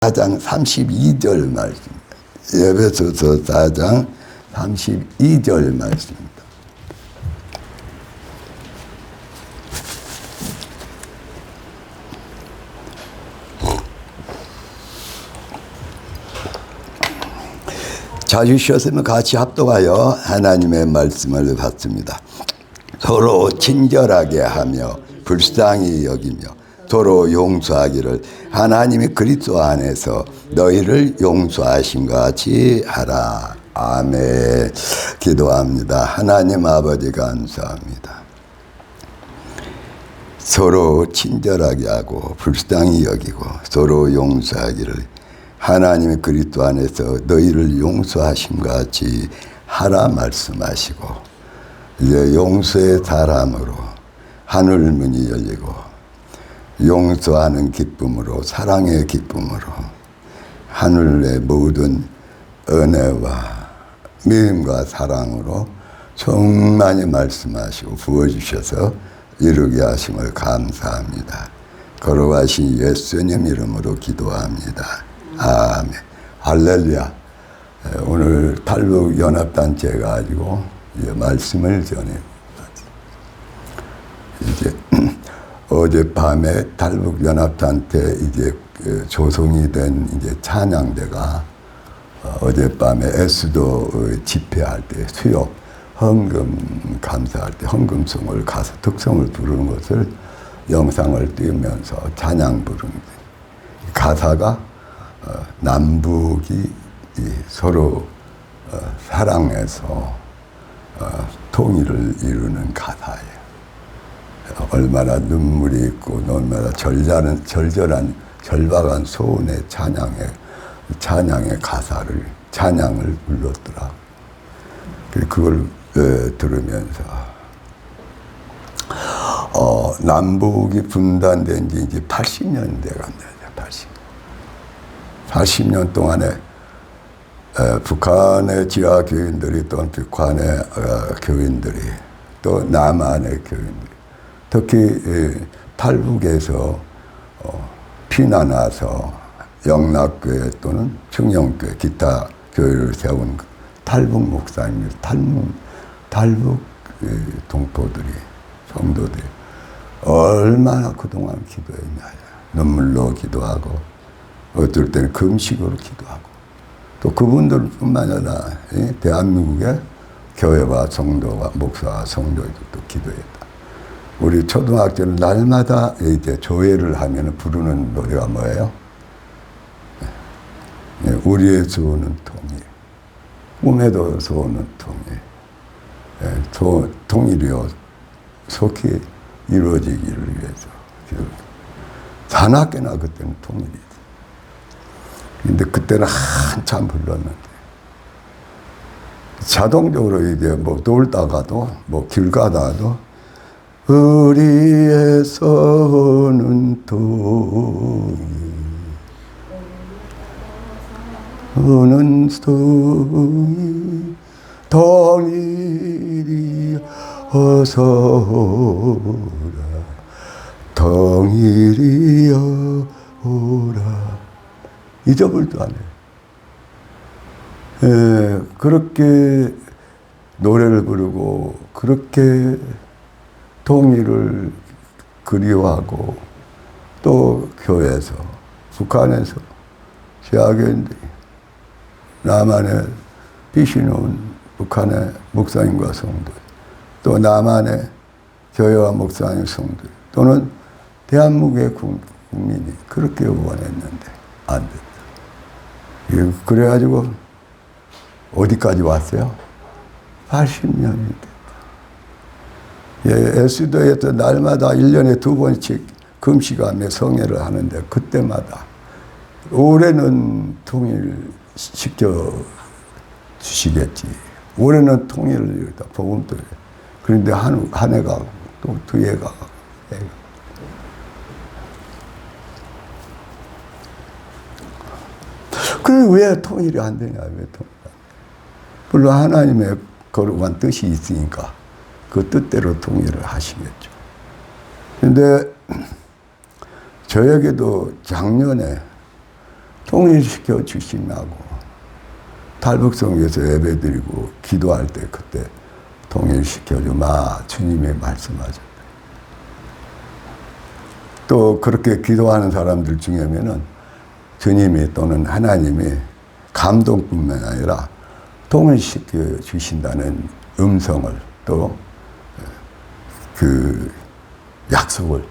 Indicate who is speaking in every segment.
Speaker 1: 4장 32절 말씀입니다. 에베소서 4장 32절 말씀입니다. 찾으셨으면 같이 합독하여 하나님의 말씀을 받습니다. 서로 친절하게 하며 불쌍히 여기며 서로 용서하기를 하나님이 그리스도 안에서 너희를 용서하신 것 같이 하라. 아멘. 기도합니다. 하나님 아버지 감사합니다. 서로 친절하게 하고 불쌍히 여기고 서로 용서하기를 하나님이 그리스도 안에서 너희를 용서하신 것 같이 하라 말씀하시고, 이제 용서의 사람으로 하늘 문이 열리고 용서하는 기쁨으로, 사랑의 기쁨으로 하늘의 모든 은혜와 믿음과 사랑으로 충만히 말씀하시고 부어주셔서 이루게 하심을 감사합니다. 걸어가신 예수님 이름으로 기도합니다. 아멘. 할렐루야. 오늘 탈북연합단체 가지고 말씀을 전해요. 이제 어젯밤에 탈북연합단체 이제 조성이 된 이제 찬양대가 어젯밤에 에스도 집회할 때 수요 헌금 감사할 때 헌금송을 가서 특성을 부르는 것을 영상을 띄우면서 찬양 부르는 가사가 남북이 서로 사랑해서 통일을 이루는 가사예요. 얼마나 눈물이 있고 얼마나 절박한 소원의 찬양의 가사를, 찬양을 불렀더라. 그걸 들으면서 남북이 분단된 지 이제 80년 돼갑니다. 80년 동안에 북한의 지하 교인들이, 또 북한의 교인들이, 또 남한의 교인들이, 특히 탈북에서 피난와서 영락교회 또는 충영교회, 기타 교회를 세운 탈북 목사님들, 탈북 동포들이, 성도들이 얼마나 그동안 기도했냐. 눈물로 기도하고 어떨 때는 금식으로 기도하고, 또 그분들뿐만 아니라 대한민국의 교회와 성도와 목사와 성도들도 기도했다. 우리 초등학교는 날마다 이제 조회를 하면 부르는 노래가 뭐예요? 우리의 소원은 통일, 꿈에도 소원은 통일, 통일이요 속히 이루어지기를 위해서. 산악회나 그때는 통일이지. 근데 그때는 한참 불렀는데 자동적으로 이제 뭐 놀다가도 뭐 길 가다가도 우리의 소원은 통일, 오는 통일, 통일이 어서 오라, 통일이여 오라. 잊어버리도 안 해요. 그렇게 노래를 부르고 그렇게 통일을 그리워하고, 또 교회에서, 북한에서 지하교인들이, 남한에 피신 온 북한의 목사님과 성도, 또 남한의 교회와 목사님 성도, 또는 대한민국의 국민이 그렇게 원했는데 안 됐다. 그래가지고 어디까지 왔어요? 80년이 됐다. 에스도에서 날마다 1년에 2번씩 금식하며 성회를 하는데, 그때마다 올해는 통일시켜 주시겠지, 올해는 통일을 이루다 복음도. 그런데 한 해가 또 두 해가. 그래, 왜 통일이 안 되냐, 왜 통일이 안 돼? 물론 하나님의 거룩한 뜻이 있으니까 그 뜻대로 통일을 하시겠죠. 근데 저에게도 작년에 통일시켜 주시나고 탈북성에서 예배드리고 기도할 때 그때 통일시켜 주마 주님이 말씀하셨다. 또 그렇게 기도하는 사람들 중에는 주님이 또는 하나님이 감동뿐만 아니라 통일시켜 주신다는 음성을 또 그 약속을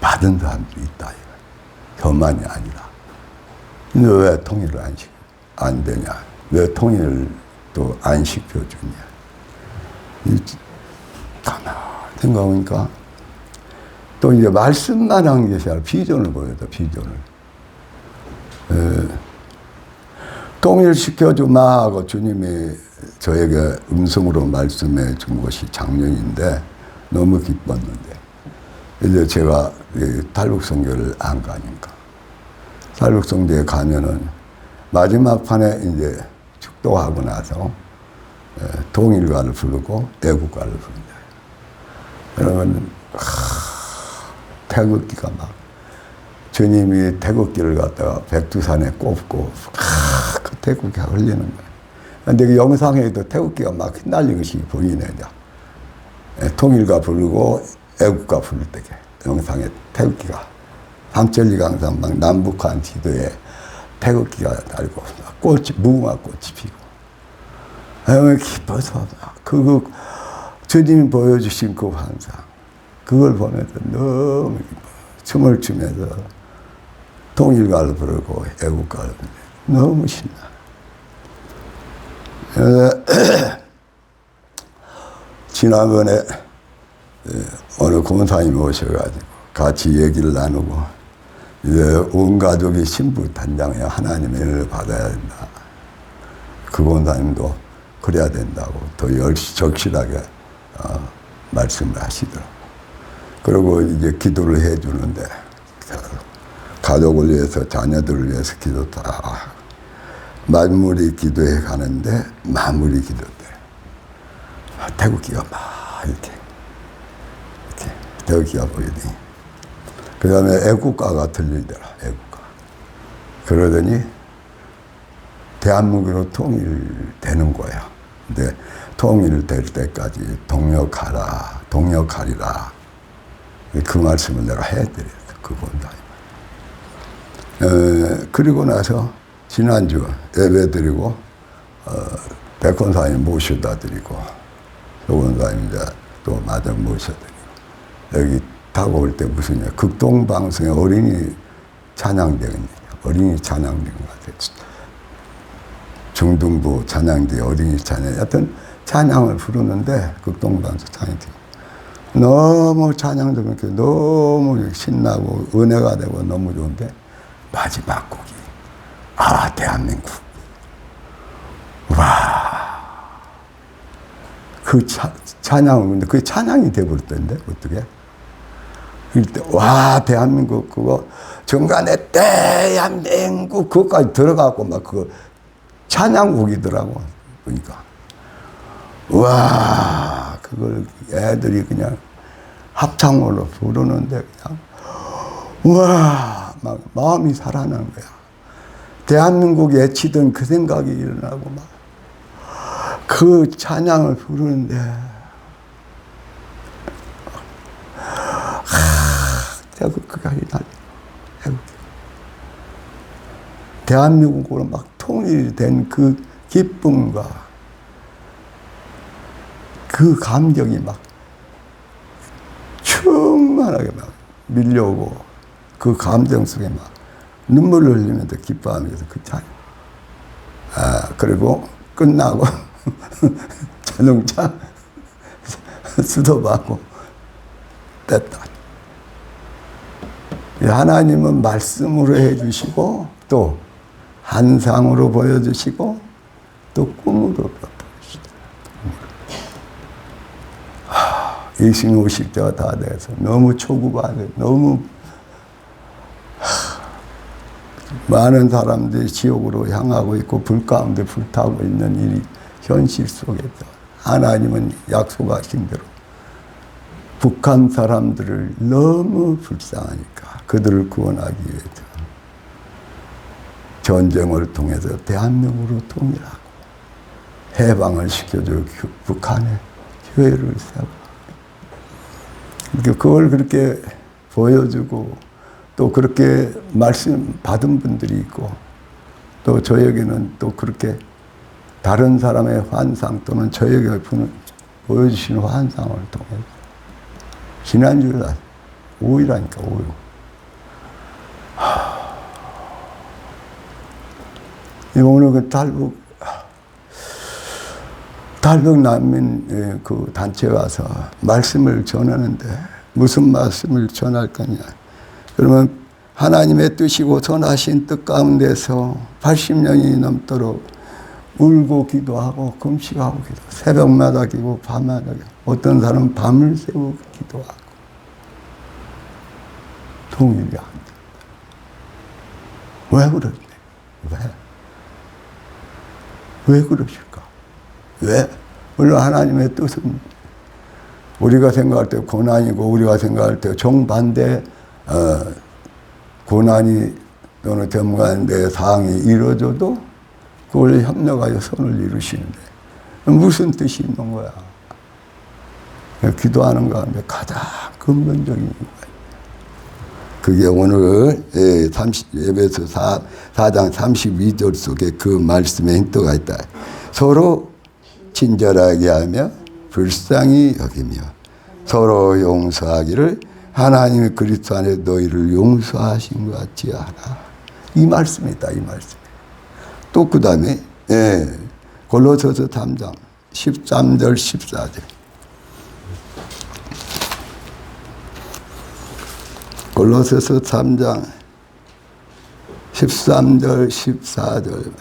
Speaker 1: 받은 사람들이 있다. 저만이 아니라. 너 왜 통일을 안 되냐? 왜 통일을 또 안 시켜주냐? 가만히 생각하니까 또 이제 말씀만 한 것이 아니라 비전을 보여줘, 비전을. 통일시켜주마 하고 주님이 저에게 음성으로 말씀해 준 것이 작년인데 너무 기뻤는데 이제 제가 탈북선교를 안 가니까 탈북선교에 가면은 마지막 판에 이제 축도하고 나서 통일가를 부르고 애국가를 부른다. 그러면 태극기가 막 주님이 태극기를 갖다가 백두산에 꼽고 그 태극기가 흘리는 거예요. 근데 그 영상에도 태극기가 막 휘날리는 것이 보이네. 통일가 부르고 애국가 부를 때 영상에 태극기가 삼천리가 항상 막 남북한 지도에 태극기가 달고 꽃이 무궁화 꽃이 피고 기뻐서 그 주님이 보여주신 그 환상 그걸 보면서 너무 기뻐 춤을 추면서 통일가를 부르고 애국가를 부르고 너무 신나. 지난번에 어느 권사님이 오셔가지고 같이 얘기를 나누고 이제 온 가족이 신부 단장에 하나님의 은혜를 받아야 된다. 그 권사님도 그래야 된다고 더 적실하게 말씀을 하시더라고. 그리고 이제 기도를 해주는데 가족을 위해서 자녀들을 위해서 기도 다 마무리 기도해 가는데 마무리 기도 때 태극기가 막 이렇게 태극기가 보이더니 그 다음에 애국가가 들리더라. 애국가. 그러더니 대한민국으로 통일되는 거야. 근데 통일될 때까지 동역하라, 동역하리라. 그 말씀을 내가 해드렸어. 그 본사님. 그리고 나서 지난주 예배 드리고 백권사님 모셔다 드리고 조권사님 이제 또 마저 모셔드리고 여기 타고 올 때 무슨 극동방송에 어린이 찬양대는 어린이 찬양대인 것 같아요. 중등부 찬양대 어린이 찬양 하여튼 찬양을 부르는데 극동방송 찬양대 너무 찬양 들으니까 너무 신나고 은혜가 되고 너무 좋은데 마지막 곡이 대한민국. 와. 그 찬양을, 근데 그게 찬양이 돼버렸던데, 어떻게? 이때, 와, 대한민국, 그거, 중간에 대한민국, 그거까지 들어가고 막 그 찬양곡이더라고. 그러니까. 와, 그걸 애들이 그냥 합창으로 부르는데 그냥, 와, 막 마음이 살아나는 거야. 대한민국에 애치던 그 생각이 일어나고 막 그 찬양을 부르는데 태극기가 날리고 대한민국으로 막 통일이 된 그 기쁨과 그 감정이 막 충만하게 막 밀려오고 그 감정 속에 막 눈물을 흘리면서 기뻐하면서 그 찬양. 그리고 끝나고 자동차 수도하고 뺐다. 하나님은 말씀으로 해주시고 또 한상으로 보여주시고 또 꿈으로 보여주시다. 50대가 다 돼서 너무 초급하게 너무 많은 사람들이 지옥으로 향하고 있고 불 가운데 불타고 있는 일이 현실 속에서 하나님은 약속하신 대로 북한 사람들을 너무 불쌍하니까 그들을 구원하기 위해서 전쟁을 통해서 대한민국으로 통일하고 해방을 시켜줄 북한의 기회를 세우고 그걸 그렇게 보여주고 또 그렇게 말씀 받은 분들이 있고 또 저에게는 또 그렇게 다른 사람의 환상 또는 저에게 보여주시는 환상을 통해서 지난주일 날 5일이라니까 5일 오늘 그 탈북 난민 그 단체 와서 말씀을 전하는데 무슨 말씀을 전할 거냐. 그러면 하나님의 뜻이고 선하신 뜻 가운데서 80년이 넘도록 울고 기도하고 금식하고 기도. 새벽마다 기도, 밤마다 기도. 어떤 사람은 밤을 새우고 기도하고. 통일이 안 된다. 왜 그러지? 왜 그러실까? 왜? 물론 하나님의 뜻은 우리가 생각할 때 고난이고 우리가 생각할 때 정반대 고난이 또는 정반대 사항이 이루어져도 그걸 협력하여 선을 이루시는데 무슨 뜻이 있는 거야? 기도하는 가운데 가장 근본적인 이유가 그게 오늘 에베소 4장 32절 속에 그 말씀에 힌트가 있다. 서로 친절하게 하며 불쌍히 여기며 서로 용서하기를 하나님이 그리스도 안에 너희를 용서하신 것 같이 하라. 이 말씀이다. 이 말씀. 또 그 다음에 골로새서 3장 13절 14절 골로새서 3장 13절 14절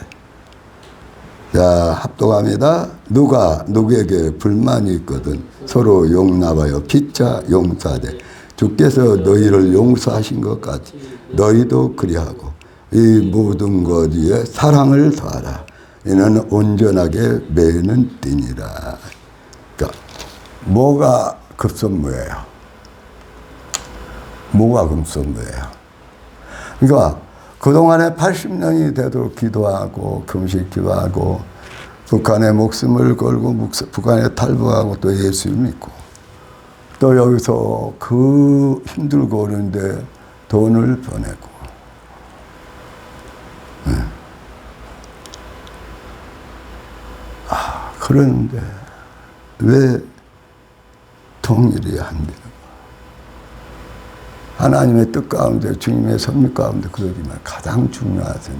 Speaker 1: 자 합독합니다. 누가 누구에게 불만이 있거든 서로 용납하여 피차 용서하되 주께서 너희를 용서하신 것 같이 너희도 그리하고 이 모든 것 위에 사랑을 더하라. 이는 온전하게 매는 띠니라. 그러니까 뭐가 급선무예요? 뭐가 급선무예요? 그러니까 그동안에 80년이 되도록 기도하고 금식 기도하고 북한의 목숨을 걸고 북한에 탈북하고 또 예수 믿고 또 여기서 그 힘들고 오는데 돈을 보내고 그런데 왜 통일이 안 되는 거야? 하나님의 뜻 가운데 주님의 섭리 가운데 그러지만 가장 중요한 것은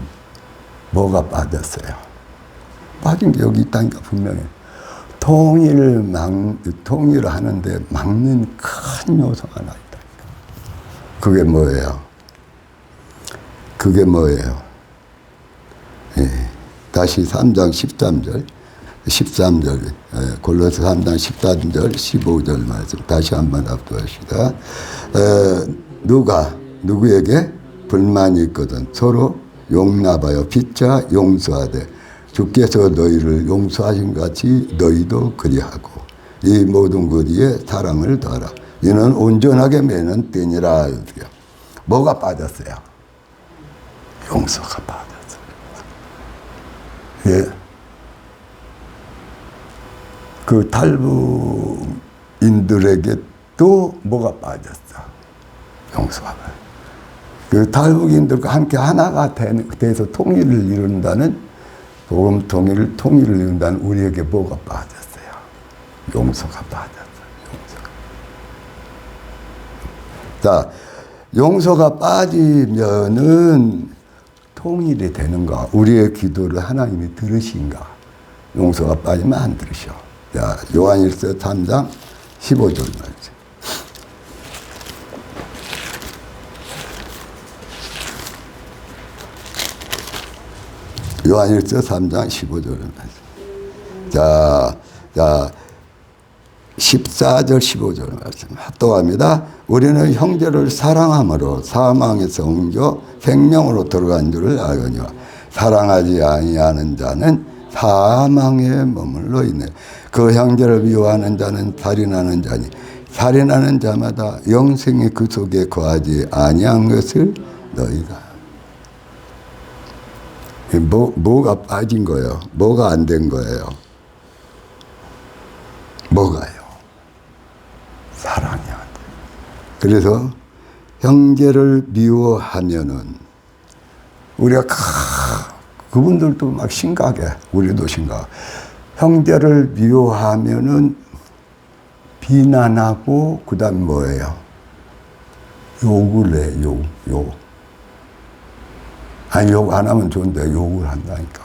Speaker 1: 뭐가 빠졌어요? 빠진 게 여기 있다니까 분명히. 통일을 하는데 막는 큰 요소가 하나 있다니까. 그게 뭐예요? 그게 뭐예요? 다시 3장 13절 골로새 3장 13절 15절 말씀 다시 한번 합독합시다. 누가 누구에게 불만이 있거든 서로 용납하여 피차 용서하되 주께서 너희를 용서하신 같이 너희도 그리하고 이 모든 것 위에 사랑을 더하라. 이는 온전하게 매는 띠니라. 뭐가 빠졌어요? 용서가 빠졌어요. 예. 그 탈북인들에게 또 뭐가 빠졌어? 용서가. 그 탈북인들과 함께 하나가 돼서 통일을 이룬다는 복음 통일을 이룬다는 우리에게 뭐가 빠졌어요? 용서가 빠졌어요. 자, 용서가 빠지면은 통일이 되는가? 우리의 기도를 하나님이 들으신가? 용서가 빠지면 안 들으셔. 자, 요한일서 3장 15절 말씀. 요한일서 3장 15절 말씀. 자, 14절 15절 말씀 합독합니다. 우리는 형제를 사랑함으로 사망에서 옮겨 생명으로 들어간 줄을 알거니와 사랑하지 아니하는 자는 사망에 머물러 있네. 그 형제를 미워하는 자는 살인하는 자니 살인하는 자마다 영생이 그 속에 거하지 아니한 것을 너희가. 뭐가 빠진 거예요? 뭐가 안 된 거예요? 뭐가요? 사랑이 안 돼. 그래서 형제를 미워하면은 우리가 그분들도 막 심각해. 우리도 심각. 형제를 미워하면은 비난하고 그다음 뭐예요? 욕을 해. 욕. 아니 욕 안 하면 좋은데 욕을 한다니까.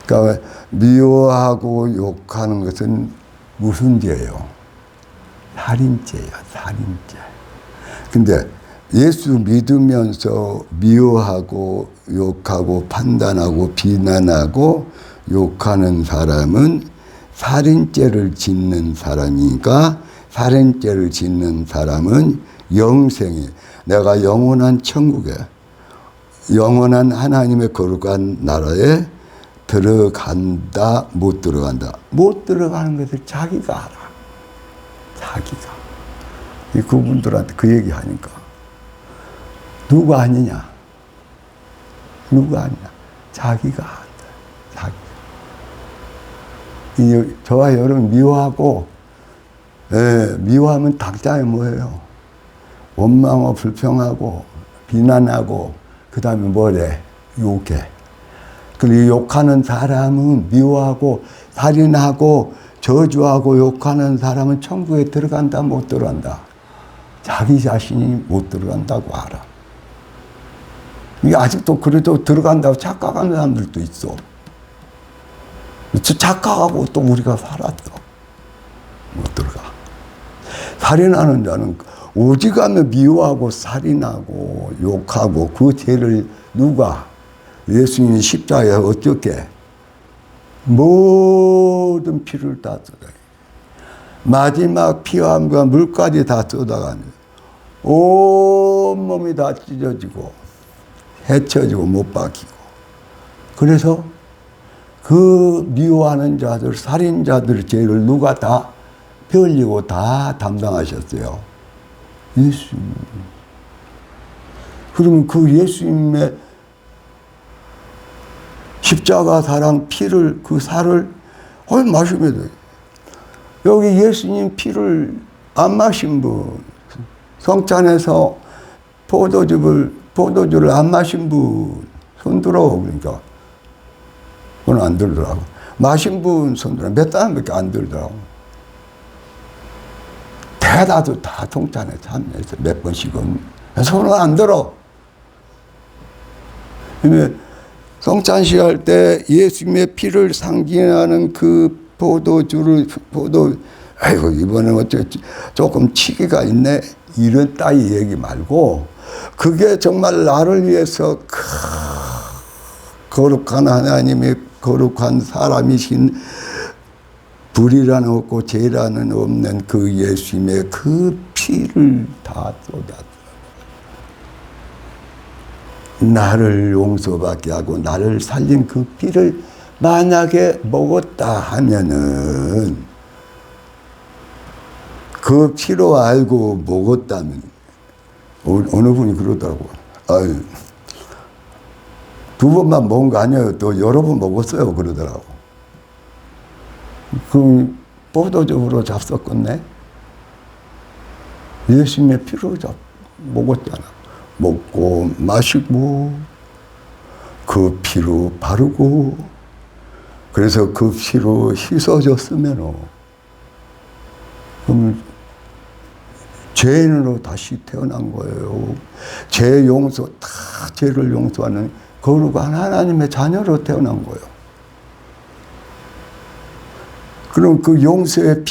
Speaker 1: 그러니까 미워하고 욕하는 것은 무슨 죄예요? 살인죄야, 살인죄. 근데 예수 믿으면서 미워하고 욕하고 판단하고 비난하고 욕하는 사람은 살인죄를 짓는 사람이니까, 살인죄를 짓는 사람은 영생이, 내가 영원한 천국에, 영원한 하나님의 거룩한 나라에 들어간다, 못 들어간다. 못 들어가는 것을 자기가 알아. 자기가. 그분들한테 그 얘기 하니까. 누가 아니냐? 누가 아니냐? 자기가 안다. 자기가. 저와 여러분 미워하고, 미워하면 당장에 뭐예요? 원망하고 불평하고 비난하고 그 다음에 뭐래? 욕해. 그리고 욕하는 사람은 미워하고 살인하고 저주하고 욕하는 사람은 천국에 들어간다 못 들어간다? 자기 자신이 못 들어간다고 알아. 이게 아직도 그래도 들어간다고 착각하는 사람들도 있어. 착각하고 또 우리가 살았어. 못 들어가. 살인하는 자는 오직하면 미워하고 살인하고 욕하고 그 죄를 누가? 예수님이 십자가에 어떻게? 모든 피를 다 쏟아요. 마지막 피와 물까지 다 쏟아가는 온몸이 다 찢어지고 해쳐지고 못 박히고. 그래서 그 미워하는 자들, 살인자들의 죄를 누가 다 펴리고 다 담당하셨어요? 예수님. 그러면 그 예수님의 십자가 사랑 피를, 그 살을 마시면 돼요. 여기 예수님 피를 안 마신 분, 성찬에서 포도주를 안 마신 분, 손 들어. 그러니까. 그건 안 들더라고. 마신 분 손 들어. 몇 사람밖에 안 들더라고. 대다수 다 성찬에 참여해서 몇 번씩은 손을 안 들어. 성찬식 할 때 예수님의 피를 상징하는 그 아이고, 이번엔 어쩌지, 조금 치기가 있네. 이런 따위 얘기 말고, 그게 정말 나를 위해서 거룩한 하나님의 거룩한 사람이신, 불이라는 없고 죄라는 없는 그 예수님의 그 피를 다 쏟았어. 나를 용서받게 하고 나를 살린 그 피를 만약에 먹었다 하면은, 그 피로 알고 먹었다면, 어느 분이 그러더라고. 아유, 두 번만 먹은 거 아니에요. 또 여러 번 먹었어요. 그러더라고. 그럼 포도주로 잡섰겠네? 예수님의 피로 먹었잖아. 먹고 마시고 그 피로 바르고, 그래서 그 피로 씻어졌으면 그럼 죄인으로 다시 태어난 거예요. 죄 용서, 다 죄를 용서하는 거룩한 하나님의 자녀로 태어난 거예요. 그럼 그 용서의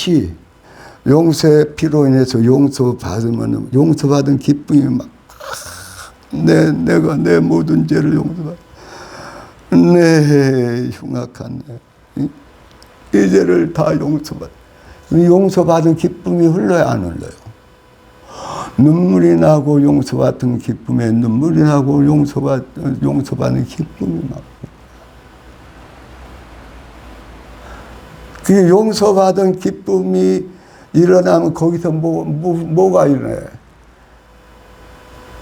Speaker 1: 피로 인해서 용서받으면 용서받은 기쁨이 막, 내가 내 모든 죄를 용서받아. 내 흉악한 이 죄를 다 용서받아. 용서받은 기쁨이 흘러야 안 흘러요? 눈물이 나고 용서받은 기쁨에 눈물이 나고 용서받는 기쁨이 나고. 그 용서받은 기쁨이 일어나면 거기서 뭐가 일어나요?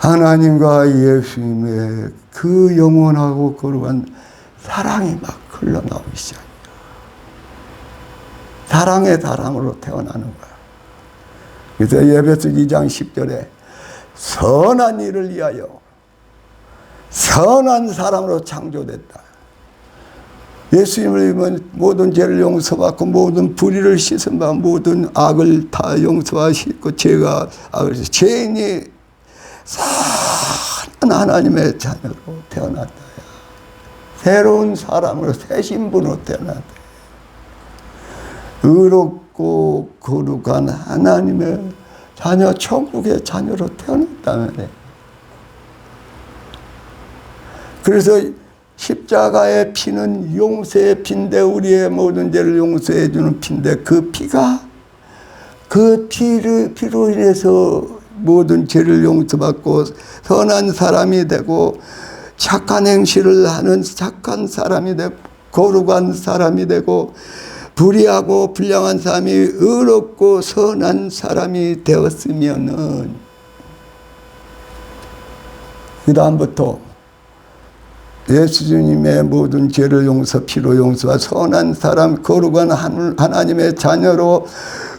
Speaker 1: 하나님과 예수님의 그 영원하고 거룩한 사랑이 막 흘러나오기 시작해요. 사랑의 사람으로 태어나는 거야. 그래서 에베소 2장 10절에 선한 일을 위하여 선한 사람으로 창조됐다. 예수님을 믿으면 모든 죄를 용서받고 모든 불의를 씻은 바 모든 악을 다 용서하시고 죄가 악을 죄인이 선한 하나님의 자녀로 태어났다. 새로운 사람으로 새 신분으로 태어났다. 의롭고 거룩한 하나님의 자녀, 천국의 자녀로 태어났다면 그래서 십자가의 피는 용서의 피인데 우리의 모든 죄를 용서해 주는 피인데 그 피가 그 피로 인해서 모든 죄를 용서받고 선한 사람이 되고 착한 행실을 하는 착한 사람이 되고 거룩한 사람이 되고 불의하고 불량한 사람이 의롭고 선한 사람이 되었으면은 그 다음부터 예수님의 모든 죄를 용서 피로 용서와 선한 사람 거룩한 하나님의 자녀로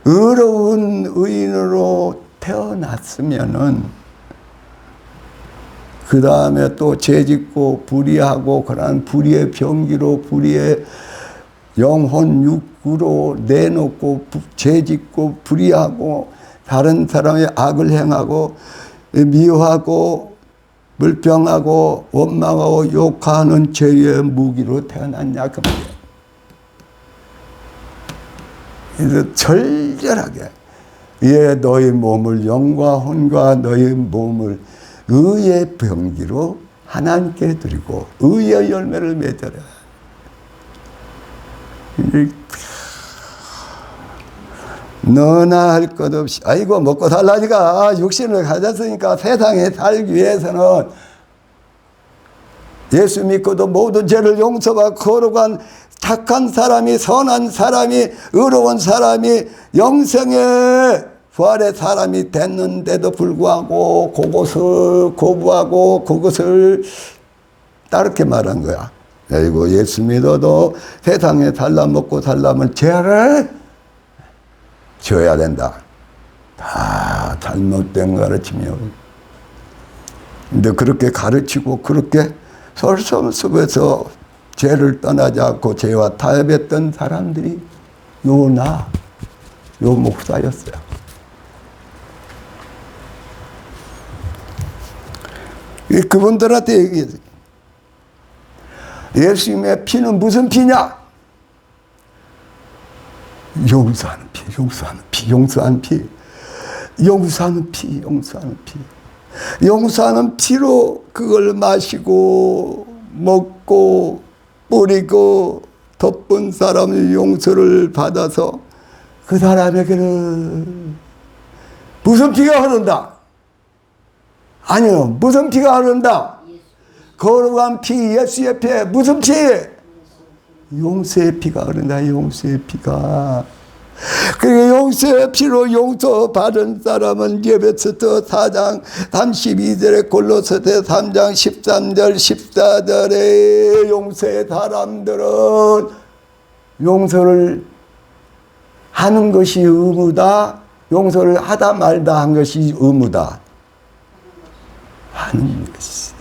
Speaker 1: 의로운 의인으로 태어났으면은 그 다음에 또 죄짓고 불의하고 그러한 불의의 병기로 불의의 영혼 육구로 내놓고 죄짓고 불의하고 다른 사람의 악을 행하고 미워하고 물병하고 원망하고 욕하는 죄의 무기로 태어났냐 그 말이에요. 그래서 절절하게 너희 몸을 영과 혼과 너희 몸을 의의 병기로 하나님께 드리고 의의 열매를 맺어라. 너나 할 것 없이 아이고 먹고 살라니까 육신을 가졌으니까 세상에 살기 위해서는 예수 믿고도 모든 죄를 용서받고 거룩한 착한 사람이 선한 사람이 의로운 사람이 영생의 부활의 사람이 됐는데도 불구하고 그것을 거부하고 그것을 다르게 말한 거야. 그리고 예수 믿어도 세상에 살라 먹고 살려면 죄를 지어야 된다. 다 잘못된 가르침이요. 근데 그렇게 가르치고 그렇게 설성습에서 죄를 떠나지 않고 죄와 타협했던 사람들이 요 목사였어요. 그분들한테 얘기했어요. 예수님의 피는 무슨 피냐? 용서하는 피, 용서하는 피, 용서하는 피, 용서하는 피, 용서하는 피. 용서하는 피로 그걸 마시고 먹고 뿌리고 덮은 사람의 용서를 받아서 그 사람에게는 무슨 피가 흐른다? 아니요, 무슨 피가 흐른다? 거룩한 피, 예수의 피. 무슨 피? 용서의 피가 흐른다. 용서의 피가. 그 용서의 피로 용서받은 사람은 에베소서 4장 32절에 골로새서 3장 13절 14절에 용서의 사람들은 용서를 하는 것이 의무다. 용서를 하다 말다 한 것이 의무다. 하는 것이.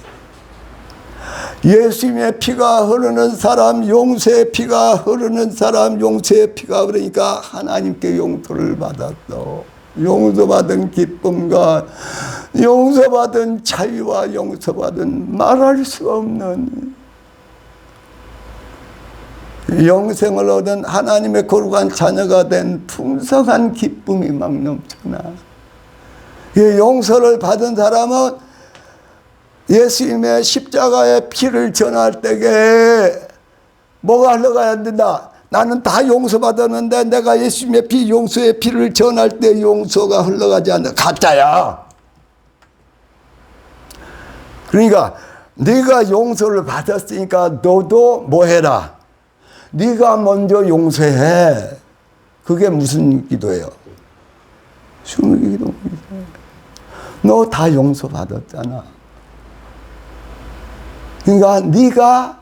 Speaker 1: 예수님의 피가 흐르는 사람, 용서의 피가 흐르는 사람, 용서의 피가 흐르니까 하나님께 용서를 받았어. 용서받은 기쁨과 용서받은 자유와 용서받은 말할 수 없는 영생을 얻은 하나님의 거룩한 자녀가 된 풍성한 기쁨이 막 넘쳐나. 이 용서를 받은 사람은 예수님의 십자가의 피를 전할 때에 뭐가 흘러가야 된다? 나는 다 용서받았는데 내가 예수님의 피, 용서의 피를 전할 때 용서가 흘러가지 않는다. 가짜야. 그러니까 네가 용서를 받았으니까 너도 뭐 해라? 네가 먼저 용서해. 그게 무슨 기도예요? 숨의 기도입니다. 너 다 용서받았잖아. 그러니까 네가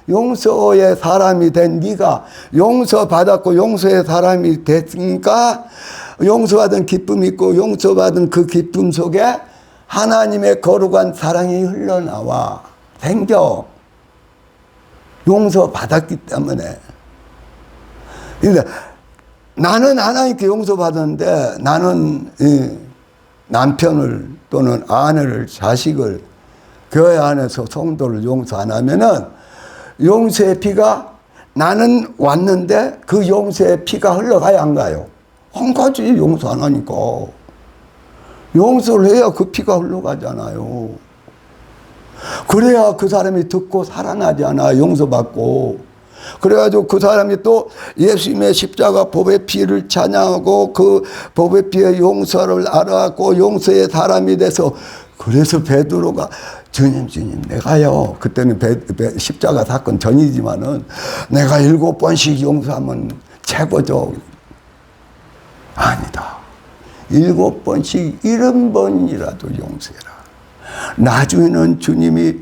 Speaker 1: 용서의 사람이 된 네가 용서받았고 용서의 사람이 됐으니까 용서받은 기쁨이 있고 용서받은 그 기쁨 속에 하나님의 거룩한 사랑이 흘러나와 생겨. 용서받았기 때문에. 그러니까 나는 하나님께 용서받았는데 나는 남편을 또는 아내를 자식을 교회 안에서 성도를 용서 안 하면은 용서의 피가 나는 왔는데 그 용서의 피가 흘러가야 안 가요. 한 가지 용서 안 하니까. 용서를 해야 그 피가 흘러가잖아요. 그래야 그 사람이 듣고 살아나잖아. 용서받고. 그래가지고 그 사람이 또 예수님의 십자가 보배 피를 찬양하고 그 보배 피의 용서를 알아갖고 용서의 사람이 돼서 그래서 베드로가 주님 내가요 그때는 십자가 사건 전이지만은 내가 7번씩 용서하면 최고죠. 아니다. 7번씩 70번이라도 용서해라. 나중에는 주님이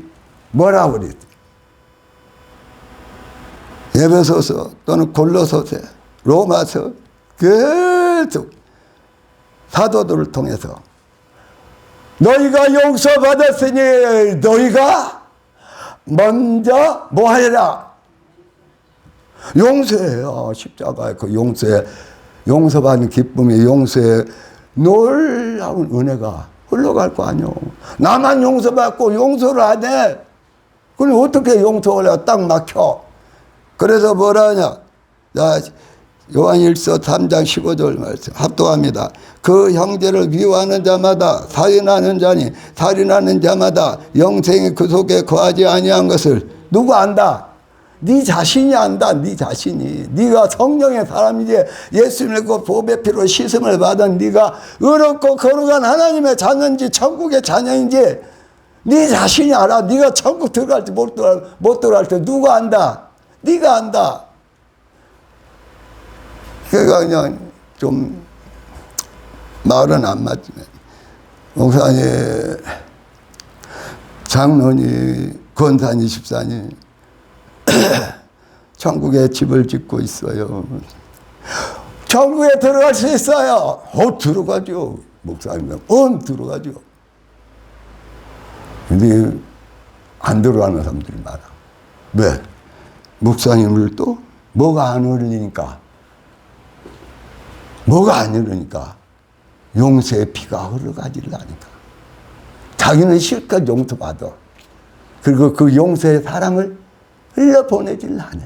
Speaker 1: 뭐라고 그랬지? 에베소서 또는 골로새서 로마서 계속 사도들을 통해서 너희가 용서받았으니 너희가 먼저 뭐 하라? 용서해요. 십자가의 그 용서받는 기쁨이 용서에 놀라운 은혜가 흘러갈 거 아니오. 나만 용서받고 용서를 안 해. 그럼 어떻게 용서를 해? 딱 막혀. 그래서 뭐라 하냐. 자, 요한일서 3장 15절 말씀 합독합니다. 그 형제를 미워하는 자마다 살인하는 자니 살인하는 자마다 영생이 그 속에 거하지 아니한 것을 누가 안다? 네 자신이 안다. 네 자신이. 네가 성령의 사람이지 예수님의 그 보배 피로 씻음을 받은 네가 의롭고 거룩한 하나님의 자녀인지 천국의 자녀인지 네 자신이 알아. 네가 천국 들어갈지 못 들어갈지 누가 안다? 네가 안다. 그러니까 그냥 좀 말은 안 맞지만 목사님, 장로니, 권사니, 집사니 천국에 집을 짓고 있어요. 천국에 들어갈 수 있어요. 들어가죠. 목사님은 들어가죠. 근데 안 들어가는 사람들이 많아. 왜? 목사님을 또 뭐가 안 어울리니까. 뭐가 안 어울리니까. 용서의 피가 흘러가지를 않으니까. 자기는 실컷 용서받아. 그리고 그 용서의 사랑을 흘려보내질 않아.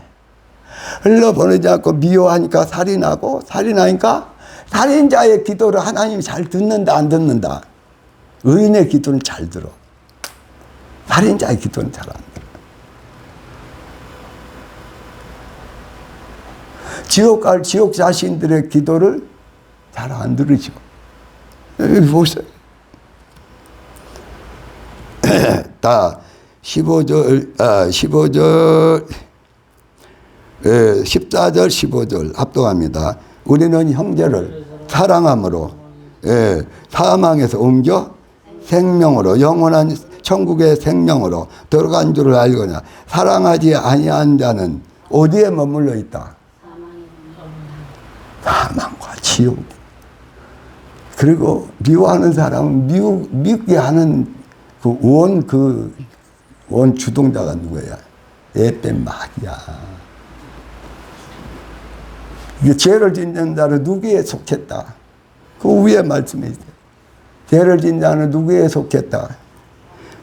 Speaker 1: 흘려보내지 않고 미워하니까 살인하고, 살인하니까 살인자의 기도를 하나님이 잘 듣는다, 안 듣는다? 의인의 기도는 잘 들어. 살인자의 기도는 잘 안 들어. 지옥 갈 지옥 자신들의 기도를 잘 안 들으죠. 여기 보세요. 다 14절, 15절 합독합니다. 우리는 형제를 사랑함으로 사망에서 옮겨 생명으로 영원한 천국의 생명으로 들어간 줄을 알거냐. 사랑하지 아니한 자는 어디에 머물러 있다? 사망과 지옥. 그리고 미워하는 사람은 미우게 하는 원 주동자가 누구야? 애뺀 마귀야. 이게 죄를 짓는 자는 누구에 속했다? 그 위에 말씀이 있어요. 죄를 짓는 자는 누구에 속했다?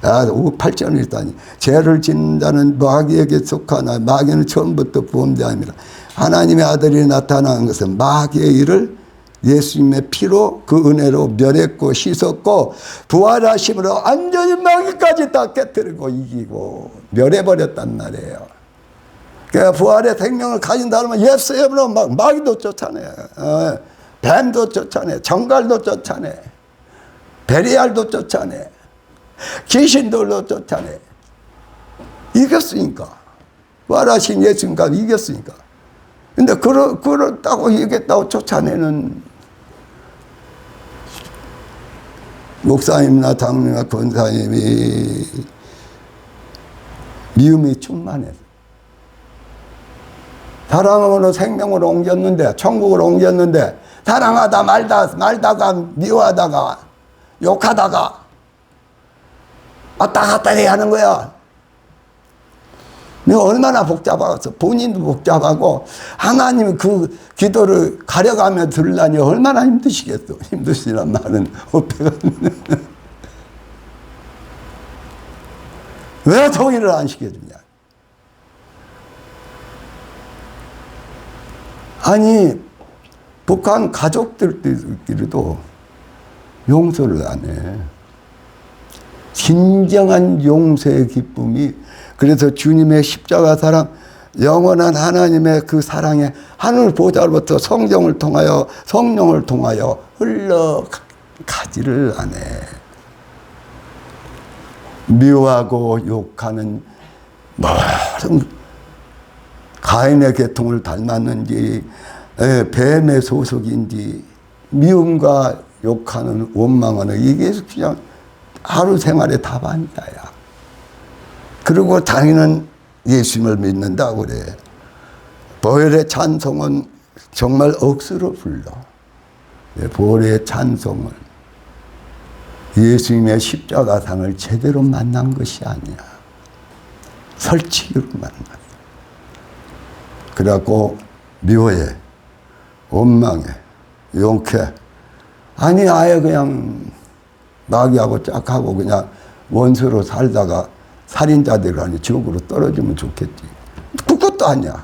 Speaker 1: 8절에 있다니. 죄를 짓는 자는 마귀에게 속하나 마귀는 처음부터 부험자입니다. 하나님의 아들이 나타난 것은 마귀의 일을 예수님의 피로 그 은혜로 멸했고 씻었고 부활하심으로 완전히 마귀까지 다 깨뜨리고 이기고 멸해버렸단 말이에요. 그러니까 부활의 생명을 가진 사람은 예수님으로 마귀도 쫓아내, 뱀도 쫓아내, 정갈도 쫓아내, 베리알도 쫓아내, 귀신들도 쫓아내. 이겼으니까. 부활하신 예수님과 이겼으니까. 근데 그렇다고 이겼다고 쫓아내는 목사님이나 장로나 권사님이 미움이 충만해서 사랑으로 생명으로 옮겼는데, 천국으로 옮겼는데, 사랑하다 말다가 미워하다가 욕하다가 왔다 갔다 해야 하는 거야. 내가 얼마나 복잡하겠어. 본인도 복잡하고 하나님 그 기도를 가려가며 들으려니 얼마나 힘드시겠어. 힘드시란 말은 어폐가 왜 통일을 안 시켜주냐. 아니 북한 가족들끼리도 용서를 안 해. 진정한 용서의 기쁨이, 그래서 주님의 십자가 사랑, 영원한 하나님의 그 사랑에 하늘 보좌로부터 성령을 통하여 흘러가지를 않아. 미워하고 욕하는 모든 가인의 계통을 닮았는지 뱀의 소속인지 미움과 욕하는 원망하는 이게 그냥 하루 생활의 답안이야. 그리고 자기는 예수님을 믿는다고 그래. 보혈의 찬송은 정말 억수로 불러. 보혈의 찬송을 예수님의 십자가상을 제대로 만난 것이 아니야. 설치기로 만났어. 그래갖고 미워해, 원망해, 용해. 아니 아예 그냥 마귀하고 짝하고 그냥 원수로 살다가 살인자들이라니 지옥으로 떨어지면 좋겠지. 그것도 아니야.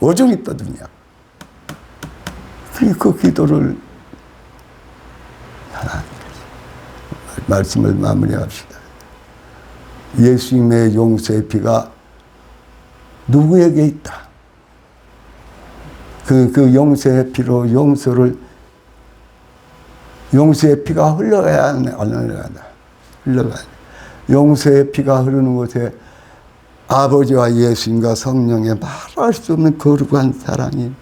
Speaker 1: 오줌이 떠드냐. 그 기도를 말씀을 마무리합시다. 예수님의 용서의 피가 누구에게 있다. 그 용서의 피로 용서의 피가 흘러가야 한다. 용서의 피가 흐르는 곳에 아버지와 예수님과 성령의 말할 수 없는 거룩한 사랑이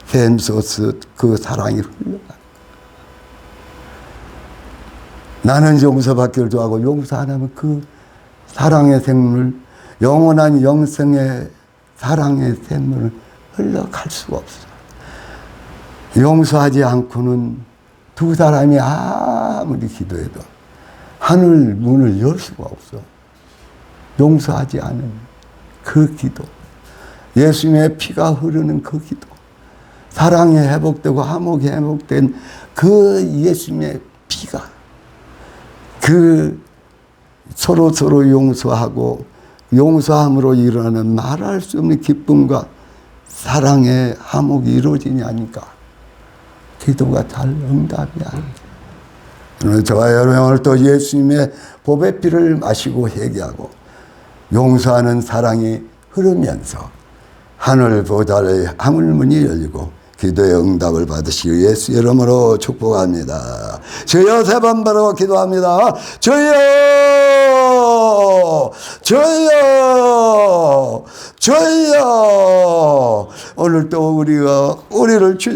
Speaker 1: 샘솟듯 그 사랑이 흘러가. 나는 용서받기를 하고 용서 안 하면 그 사랑의 샘물, 영원한 영생의 사랑의 샘물을 흘러갈 수가 없어. 용서하지 않고는 두 사람이 아무리 기도해도 하늘 문을 열 수가 없어. 용서하지 않은 그 기도, 예수님의 피가 흐르는 그 기도, 사랑이 회복되고 화목이 회복된 그 예수님의 피가, 그 서로 용서하고 용서함으로 일어나는 말할 수 없는 기쁨과 사랑의 화목이 이루어지냐니까 기도가 잘 응답이 안 돼. 오늘 저와 여러분 오늘 또 예수님의 보배 피를 마시고 회개하고 용서하는 사랑이 흐르면서 하늘 보좌의 하물문이 열리고 기도의 응답을 받으시고 예수 이름으로 축복합니다. 주여 세 번 바로 기도합니다. 주여, 주여, 주여. 오늘 또 우리를